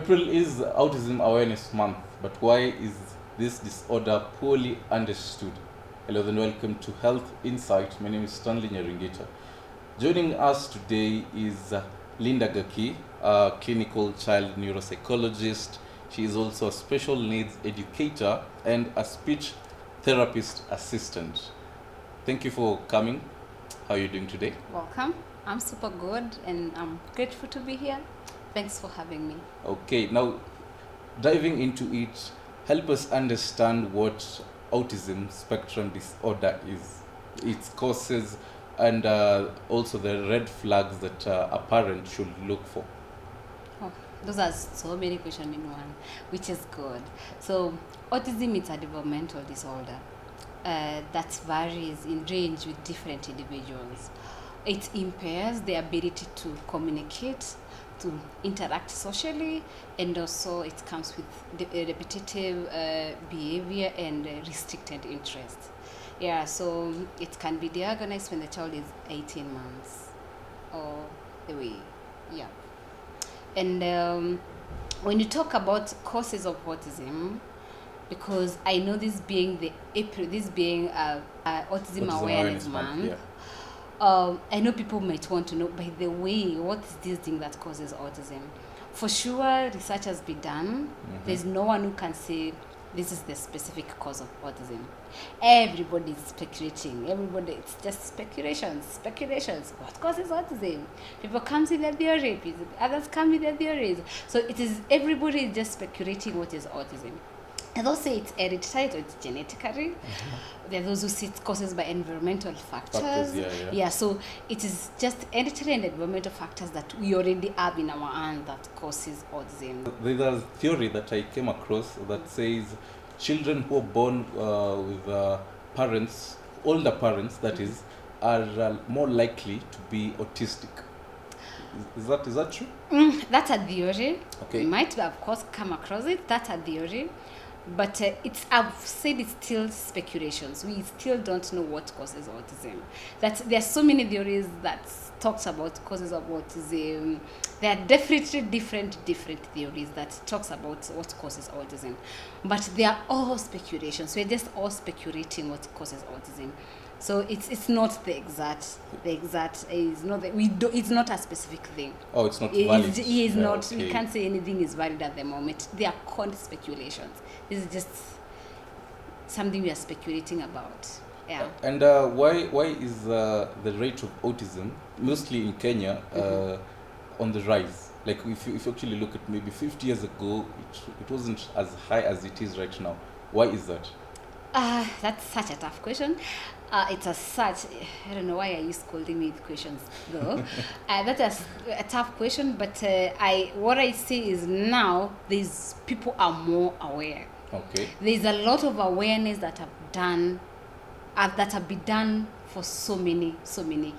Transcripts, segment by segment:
April is Autism Awareness Month, but why is this disorder poorly understood? Hello and welcome to Health Insight. My name is Stanley. Joining us today is Linda Gaki, a clinical child neuropsychologist. She is also a special needs educator and a speech therapist assistant. Thank you for coming. How are you doing today? Welcome. I'm super good and I'm grateful to be here. Thanks for having me. Okay, now diving into it, help us understand what autism spectrum disorder is, its causes, and also the red flags that a parent should look for. Oh, those are so many questions in one, which is good. So, autism is a developmental disorder that varies in range with different individuals. It impairs the ability to communicate, to interact socially, and also it comes with repetitive behavior and restricted interest. Yeah, so it can be diagnosed when the child is 18 months or the way, yeah. And when you talk about causes of autism, because I know this being Autism Awareness Month, yeah. I know people might want to know, by the way, what is this thing that causes autism? For sure, research has been done. There's no one who can say this is the specific cause of autism. Everybody is speculating. It's just speculations. What causes autism? People come with their theory, others come with their theories. So everybody is just speculating what is autism. And those say it's hereditary or it's genetically. There are those who say it's caused by environmental factors. Yeah, so it is just hereditary and environmental factors that we already have in our hand that causes autism. There's a theory that I came across that says children who are born with parents, older parents that is, are more likely to be autistic. Is that true? That's a theory. Okay. You might have, of course, come across it. That's a theory. But I've said it's still speculations. We still don't know what causes autism. There are so many theories that talks about causes of autism. There are definitely different theories that talks about what causes autism. But they are all speculations. We're just all speculating what causes autism. So it's not the exact is not it's not a specific thing. Oh, it's not valid. It is not. Okay. We can't say anything is valid at the moment. They are called speculations. This is just something we are speculating about. Yeah. And why is the rate of autism, mostly in Kenya, on the rise? Like if you actually look at maybe 50 years ago, it wasn't as high as it is right now. Why is that? That's such a tough question. I don't know why are you scolding me with questions though. That's a tough question, but what I see is now these people are more aware. Okay. There's a lot of awareness that have been done for so many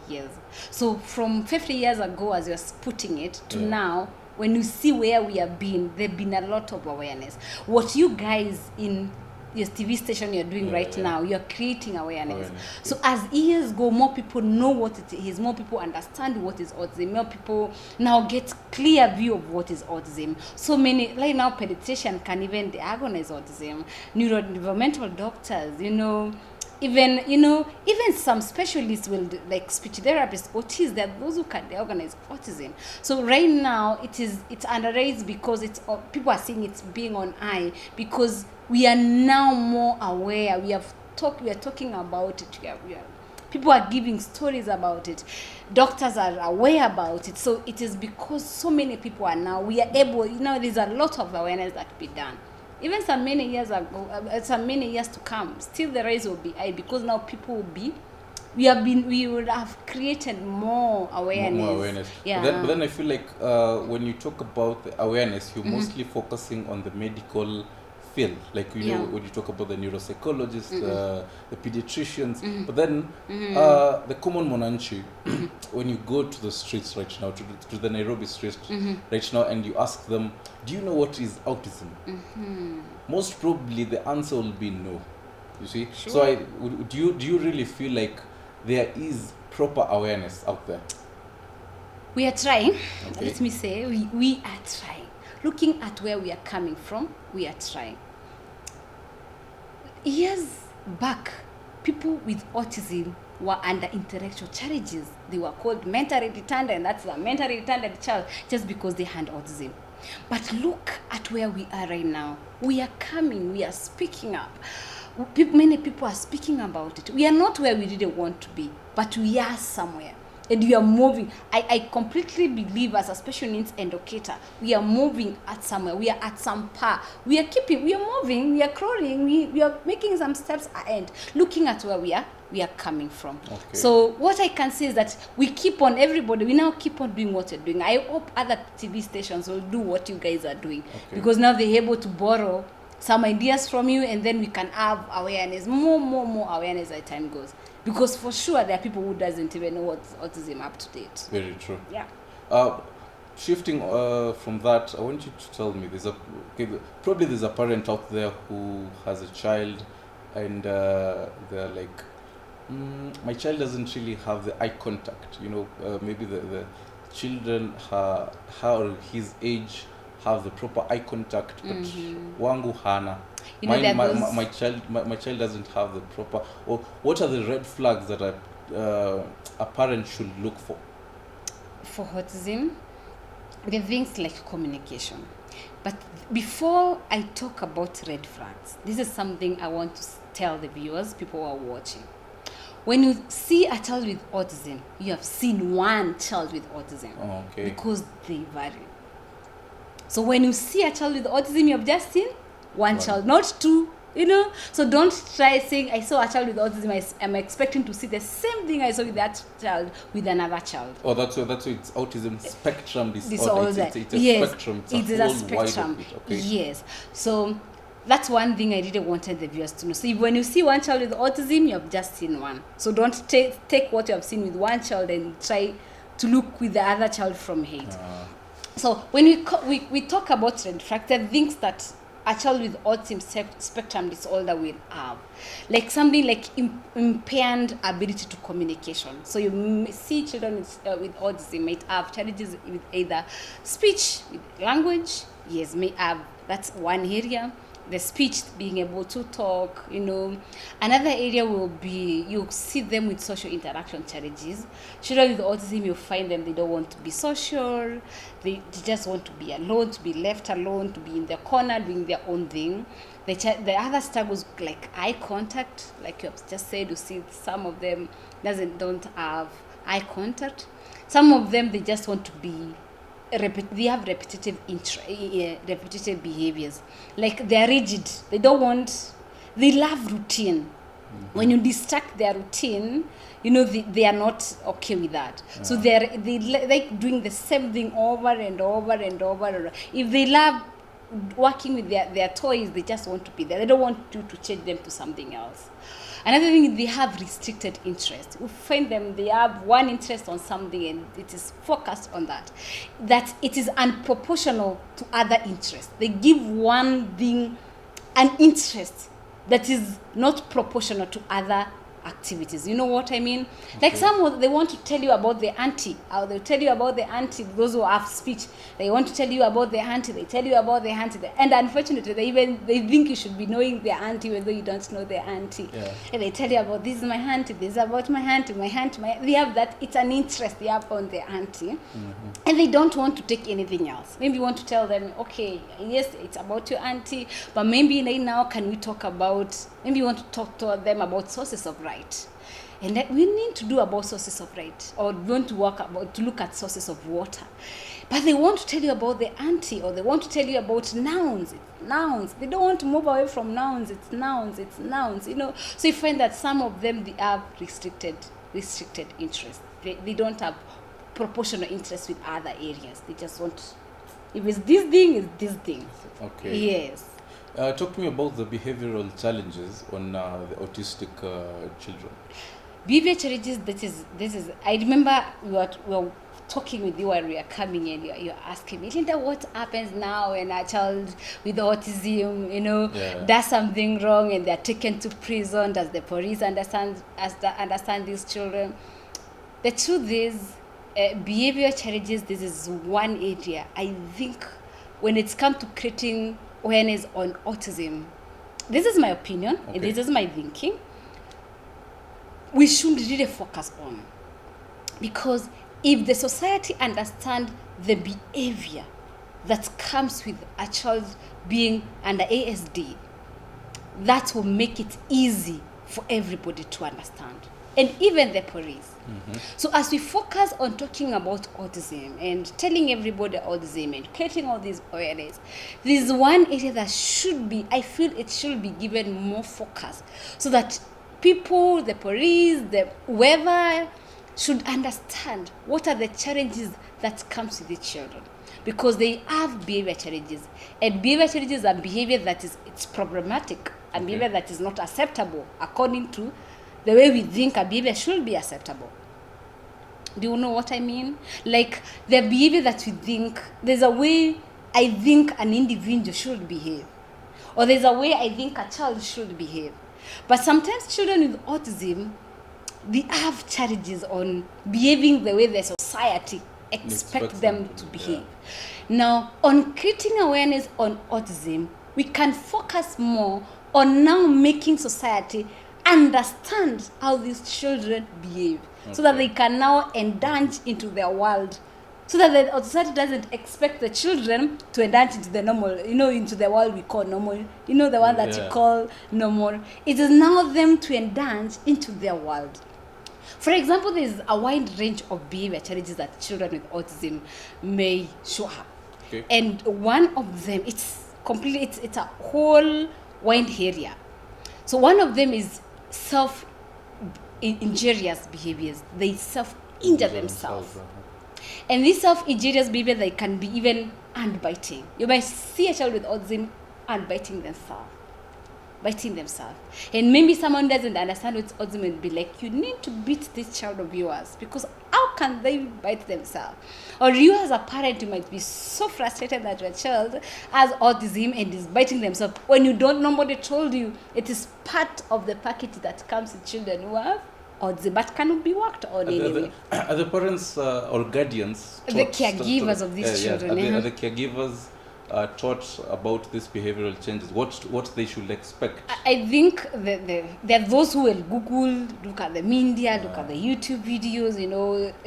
years. So from 50 years ago, as you're putting it, to now, when you see where we have been, there's been a lot of awareness. What you guys in your TV station you're doing now, you're creating awareness. So as years go, more people know what it is, more people understand what is autism, more people now get clear view of what is autism. So many, like now pediatrician can even diagnose autism, neurodevelopmental doctors, even some specialists will do, like speech therapists, autism, there are those who can diagnose autism. So right now it's underrated because people are seeing it's being on eye because we are now more aware. We are talking about it. People are giving stories about it. Doctors are aware about it. So it is because so many people are now, we are able, there's a lot of awareness that be done. Even some many years to come, still the rise will be high because now people will be, we would have created more awareness. More awareness. Yeah. But then I feel like when you talk about the awareness, you're mostly focusing on the medical field, like when you talk about the neuropsychologists, the pediatricians, but then the common monanchi, when you go to the streets right now, to the Nairobi streets right now, and you ask them, do you know what is autism? Most probably the answer will be no. You see, Sure. So do you really feel like there is proper awareness out there? We are trying. Okay. Let me say we are trying. looking at where we are coming from, we are trying. Years back, people with autism were under intellectual challenges. They were called mentally retarded, and that's a mentally retarded child just because they had autism. But look at where we are right now. We are coming, we are speaking up. Many people are speaking about it. We are not where we really want to be, but we are somewhere. And we are moving. I completely believe as a special needs educator, we are moving at somewhere. We are at some par. We are moving, we are crawling, we are making some steps ahead, looking at where we are coming from. Okay. So what I can say is that we now keep on doing what you're doing. I hope other TV stations will do what you guys are doing. Okay. Because now they're able to borrow some ideas from you, and then we can have awareness, more awareness as time goes. Because for sure there are people who doesn't even know what's autism up to date. Very true. Yeah. Shifting from that, I want you to tell me, probably there's a parent out there who has a child, and they're like, my child doesn't really have the eye contact. Maybe the children her or his age have the proper eye contact, but wangu hana. My child doesn't have the proper. Or what are the red flags that a parent should look for? For autism, the things like communication. But before I talk about red flags, this is something I want to tell the viewers, people who are watching. When you see a child with autism, you have seen one child with autism. Oh, okay. Because they vary. So when you see a child with autism, you have just seen one child, not two, So don't try saying, I saw a child with autism, I'm expecting to see the same thing I saw with that child with another child. Oh, that's why it's autism spectrum disorder. It's a yes, spectrum. It's a spectrum. Okay. Yes. So that's one thing I really wanted the viewers to know. So when you see one child with autism, you have just seen one. So don't take what you have seen with one child and try to look with the other child from hate. So when we talk about red flags, there are things that a child with autism spectrum disorder will have, like something like impaired ability to communication. So you see children with autism might have challenges with either speech, with language. Yes, may have. That's one area. The speech, being able to talk, Another area will be, you see them with social interaction challenges. Children with autism, you find them, they don't want to be social. They just want to be alone, to be left alone, to be in their corner, doing their own thing. The other struggles, like eye contact, like you have just said, you see some of them don't have eye contact. Some of them, they just want to be they have repetitive behaviors, like they're rigid. They love routine. When you distract their routine, they are not okay with that. So they like doing the same thing over and over and over. If they love working with their toys, they just want to be there. They don't want you to change them to something else. Another thing, they have restricted interest. We find them, they have one interest on something and it is focused on that. That it is unproportional to other interests. They give one thing an interest that is not proportional to other activities. You know what I mean? Okay. Like they want to tell you about the auntie, or they'll tell you about the auntie, those who have speech. They want to tell you about the auntie, they tell you about the auntie. And unfortunately, they think you should be knowing the auntie, whether you don't know the auntie. Yeah. And they tell you about, this is my auntie, this is about my auntie, they have that, it's an interest they have on the auntie. And they don't want to take anything else. Maybe you want to tell them, okay, yes, it's about your auntie, but maybe right now, can we talk about, maybe you want to talk to them about sources of right. And that we need to do about sources of right, or we want to look at sources of water. But they want to tell you about the auntie, or they want to tell you about nouns. It's nouns. They don't want to move away from nouns. It's nouns. So you find that some of them, they have restricted interest. They don't have proportional interest with other areas. They just want, if it's this thing, it's this thing. Okay. Yes. Talk to me about the behavioral challenges on the autistic children. Behavior challenges, this is, I remember we were talking with you while we were coming in, you're asking me, Linda, what happens now when a child with autism, does something wrong and they're taken to prison? Does the police understand these children? The truth is, behavior challenges, this is one area I think when it's come to creating awareness on autism, this is my opinion, and this is my thinking, we should really focus on. Because if the society understands the behavior that comes with a child being under ASD, that will make it easy for everybody to understand, and even the police. So as we focus on talking about autism and telling everybody autism and creating all this awareness, this is one area that I feel it should be given more focus, so that people, the police, whoever should understand what are the challenges that comes with the children, because they have behavior challenges, and behavior challenges are behavior that it's problematic, and behavior that is not acceptable according to the way we think a behavior should be acceptable. Do you know what I mean? Like the behavior that we think, there's a way I think an individual should behave, or there's a way I think a child should behave. But sometimes children with autism, they have challenges on behaving the way the society expects them to behave. Now, on creating awareness on autism, we can focus more on now making society understand how these children behave, so that they can now indulge into their world, so that the society doesn't expect the children to indulge into the normal, into the world we call normal, the one that you call normal. It is now them to indulge into their world. For example, there is a wide range of behavior challenges that children with autism may show up. And one of them, it's a whole wide area. So one of them is self-injurious behaviors. They self-injure themselves. And these self-injurious behaviors, they can be even hand-biting. You might see a child with autism hand-biting themselves. And maybe someone doesn't understand what autism and be like, you need to beat this child of yours, because how can they bite themselves? Or you as a parent, you might be so frustrated that your child has autism and is biting themselves when nobody told you it is part of the package that comes with children who have autism, but cannot be worked on anyway. Are the parents or guardians the caregivers of these children? Are the caregivers taught about these behavioral changes, what they should expect? I think there are those who will Google, look at the media, look at the YouTube videos,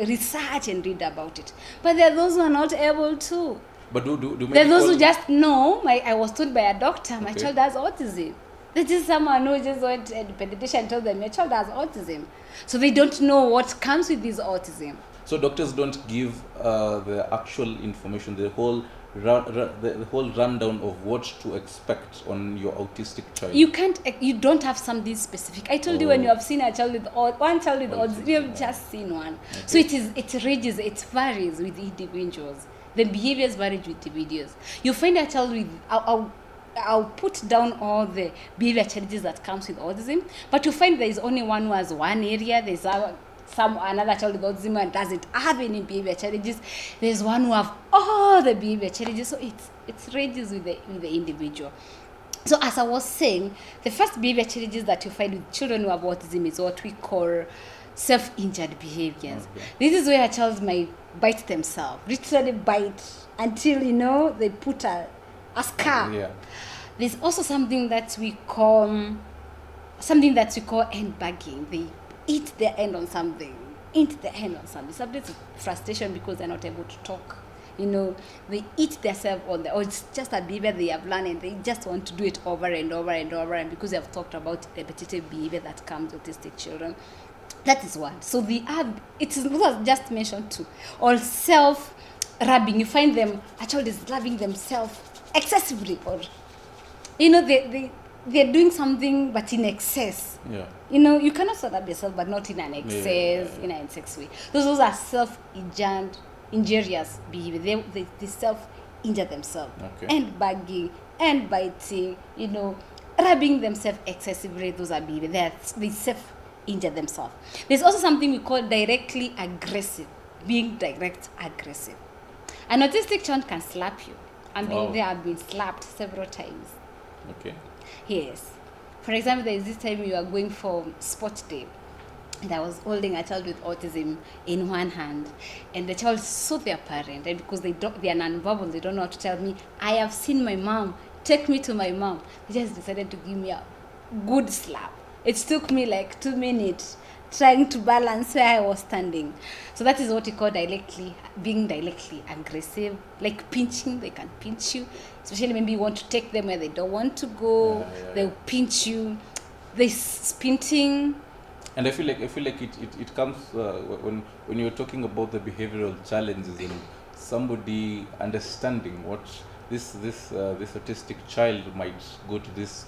research and read about it. But there are those who are not able to. But do there are those who just know, I was told by a doctor, my child has autism. This is someone who just went and the pediatrician told them, your child has autism. So they don't know what comes with this autism. So doctors don't give the actual information, the whole rundown of what to expect on your autistic child. You don't have something specific. I told you, when you have seen a child with one child with autism, you have just seen one. So it ranges, it varies with individuals. The behaviors vary with individuals. You find a child with, I'll put down all the behavior challenges that comes with autism, but you find there is only one who has one area. There's another child with autism and doesn't have any behavior challenges. There's one who have all the behavior challenges. So it ranges with the individual. So as I was saying, the first behavior challenges that you find with children who have autism is what we call self-injured behaviors. This is where a child might bite themselves, literally bite until they put a scar. There's also something that we call end bagging. They eat their hand on something. Sometimes frustration because they're not able to talk. They eat themselves on or it's just a behavior they have learned and they just want to do it over and over and over. And because they have talked about repetitive behavior that comes with autistic children, that is one. So it is not just mentioned too. Or self-rubbing. You find a child is rubbing themselves excessively, or they're doing something but in excess. You cannot rub yourself but not in an excess, in an excess way. Those are self-injurious behavior. They self-injure themselves. And bagging and biting, rubbing themselves excessively, those are behavior. They self-injure themselves. There's also something we call directly aggressive, being direct aggressive. An autistic child can slap you. They have been slapped several times. Yes. For example, there is this time you are going for sports day. and I was holding a child with autism in one hand, and the child saw their parent, and because they are non-verbal, they don't know how to tell me, I have seen my mom, take me to my mom. They just decided to give me a good slap. It took me like 2 minutes trying to balance where I was standing. So that is what we call being directly aggressive, like pinching. They can pinch you, especially maybe you want to take them where they don't want to go. They'll pinch you. They spinting. And I feel like it comes when you're talking about the behavioral challenges and somebody understanding what this autistic child might go to this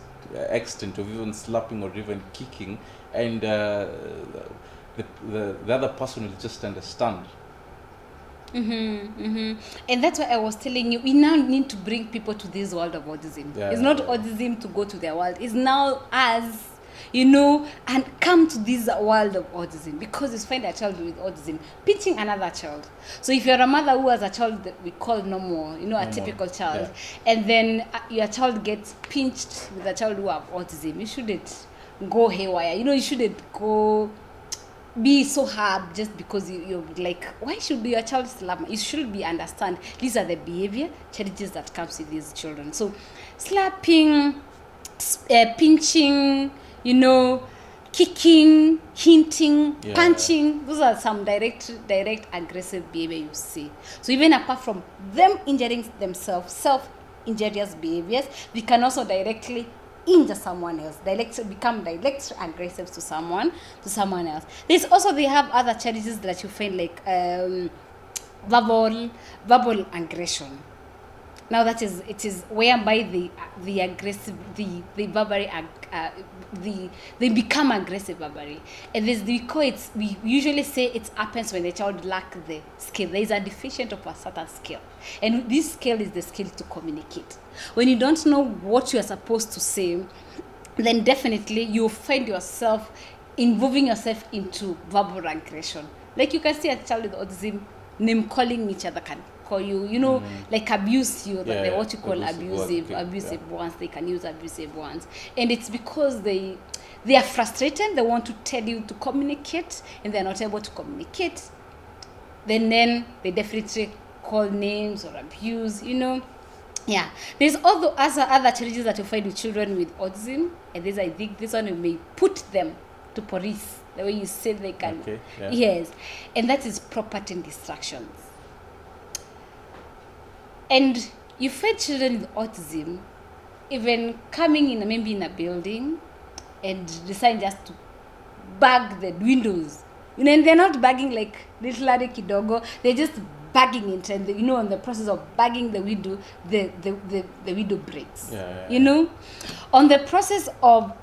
extent of even slapping or even kicking, and the other person will just understand. And that's why I was telling you, we now need to bring people to this world of autism. It's not autism to go to their world. It's now us, and come to this world of autism, because you find a child with autism pinching another child. So if you're a mother who has a child that we call normal, a typical child, and then your child gets pinched with a child who have autism, you shouldn't go haywire. You shouldn't go be so hard just because you're like, why should your child slap? You should be understand these are the behavior challenges that comes with these children. So slapping, pinching, kicking, hinting, punching, those are some direct aggressive behavior you see. So even apart from them injuring themselves, self-injurious behaviors, we can also directly injure someone else, become direct aggressive to someone else. They have other challenges that you find, like verbal aggression. Now it is whereby the aggressive, the verbally they become aggressive verbally, and we usually say it happens when the child lacks the skill. There is a deficient of a certain skill, and this skill is the skill to communicate. When you don't know what you are supposed to say, then definitely you find yourself involving yourself into verbal aggression. Like you can see a child with autism name calling each other, can call you, like abuse you, what you call abusive ones. They can use abusive ones, and it's because they are frustrated. They want to tell you to communicate, and they're not able to communicate. Then they definitely call names or abuse. There's also other challenges that you find with children with autism, and I think this one may put them to police. The way you said they can, yes, and that is property distractions. And you find children with autism even coming in, maybe in a building, and decide just to bag the windows. And they're not bagging like little Larry Kidogo. They're just bagging it, and on the process of bagging the window, the window breaks. On the process of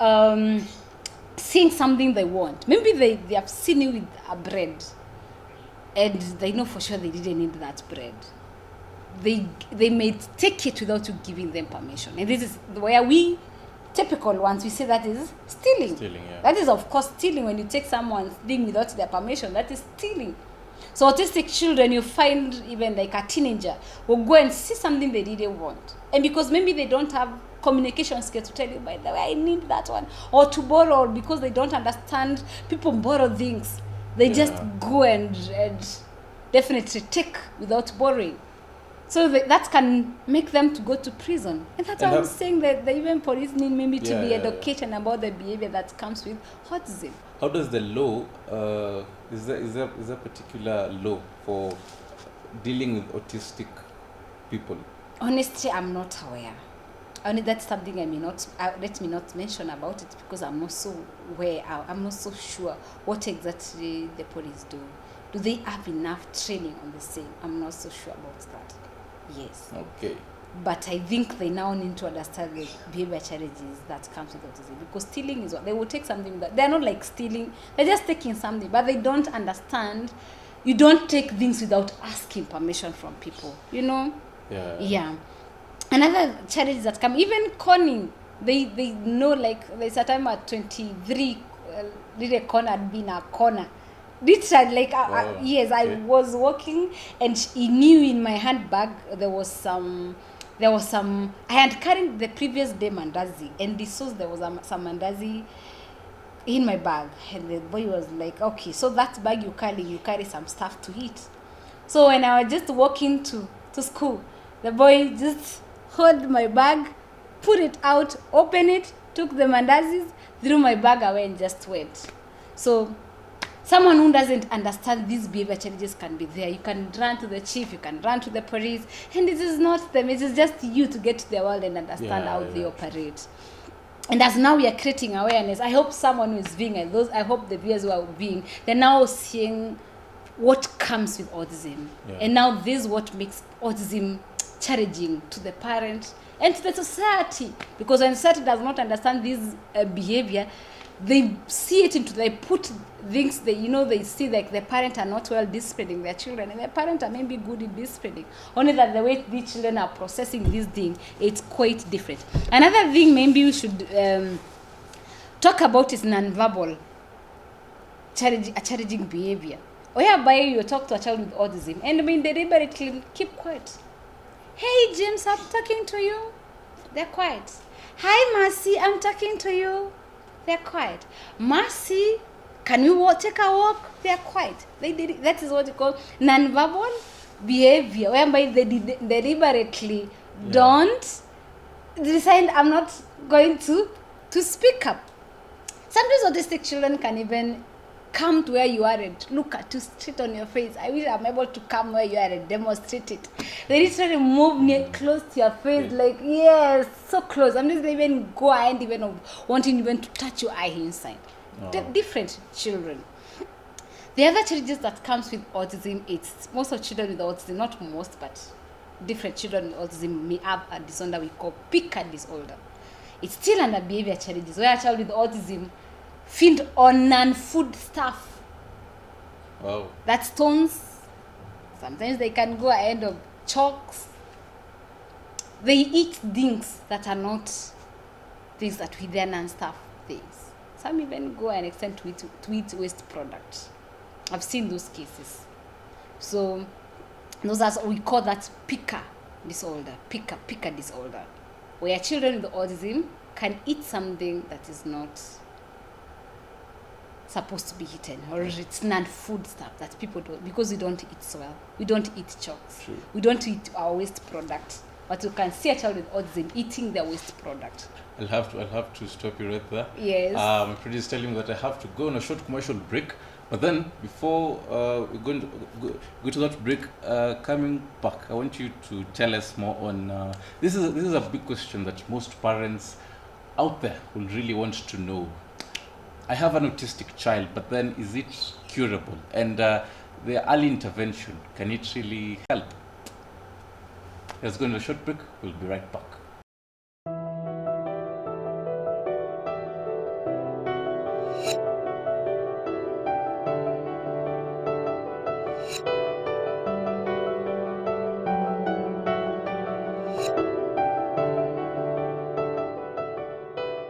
seeing something they want. Maybe they have seen you with a bread, and they know for sure they didn't need that bread. They may take it without you giving them permission. And this is where we, typical ones, we say that is stealing. That is, of course, stealing. When you take someone's thing without their permission, that is stealing. So autistic children, you find even like a teenager will go and see something they didn't want. And because maybe they don't have communication skills to tell you, by the way, I need that one. Or to borrow, because they don't understand people borrow things. They just go and definitely take without borrowing. So that can make them to go to prison. And that's why I'm saying that even police need maybe to be educated about the behavior that comes with autism. How does the law, is there particular law for dealing with autistic people? Honestly, I'm not aware. Only that's something let me not mention about it, because I'm not so aware. I'm not so sure what exactly the police do. Do they have enough training on the same? I'm not so sure about that. Yes. Okay. But I think they now need to understand the behavior challenges that comes with autism, because stealing is what they will take something that they're not like stealing. They're just taking something, but they don't understand. You don't take things without asking permission from people. Yeah. Another challenge that come, even conning, they know, like there's a time at 23, little corner had been a corner. Literally, yes, okay. I was walking, and he knew in my handbag there was some. I had carried the previous day mandazi, and he saw there was some mandazi in my bag. And the boy was like, okay, so that bag you carry some stuff to eat. So when I was just walking to school, the boy just held my bag, put it out, opened it, took the mandazis, threw my bag away and just went. So someone who doesn't understand these behavior challenges can be there. You can run to the chief, you can run to the police, and it is not them, it is just you to get to the world and understand how they operate. And as now we are creating awareness, I hope someone who is viewing, and I hope the viewers who are viewing, they're now seeing what comes with autism. And now this is what makes autism challenging to the parent and to the society. Because when society does not understand this behavior, they see it they put things, they see like the parent are not well disciplining their children, and the parent are maybe good in disciplining. Only that the way these children are processing this thing, it's quite different. Another thing maybe we should talk about is non-verbal challenging behavior, whereby you talk to a child with autism and deliberately keep quiet. Hey James, I'm talking to you. They're quiet. Hi Mercy, I'm talking to you. They're quiet. Mercy, can you take a walk? They're quiet. That is what you call non-verbal behavior, whereby they deliberately don't decide, I'm not going to speak up. Sometimes autistic children can even come to where you are and look at you straight on your face. I wish I'm able to come where you are and demonstrate it. They literally move near close to your face, like, yes, so close. Sometimes they even go ahead even wanting even to touch your eye inside. Different children. The other challenges that comes with autism, it's most of children with autism, not most, but different children with autism may have a disorder we call picker disorder. It's still under behavior challenges, where a child with autism feed on non-food stuff. Wow. That's stones. Sometimes they can go ahead of chalks. They eat things that are not things that we then and stuff things. Some even go and extend to eat waste products. I've seen those cases. So those are, we call that picker disorder, picker disorder, where children with autism can eat something that is not supposed to be eaten, or it's non-food stuff that people don't, because we don't eat so well. We don't eat chalks. True. We don't eat our waste product. But you can see a child with autism eating their waste product. I'll have to stop you right there. Yes. My producer is telling me that I have to go on a short commercial break. But then, before we're going to go to that break, coming back, I want you to tell us more on this is a big question that most parents out there will really want to know. I have an autistic child, but then is it curable? And the early intervention, can it really help? Let's go on a short break. We'll be right back.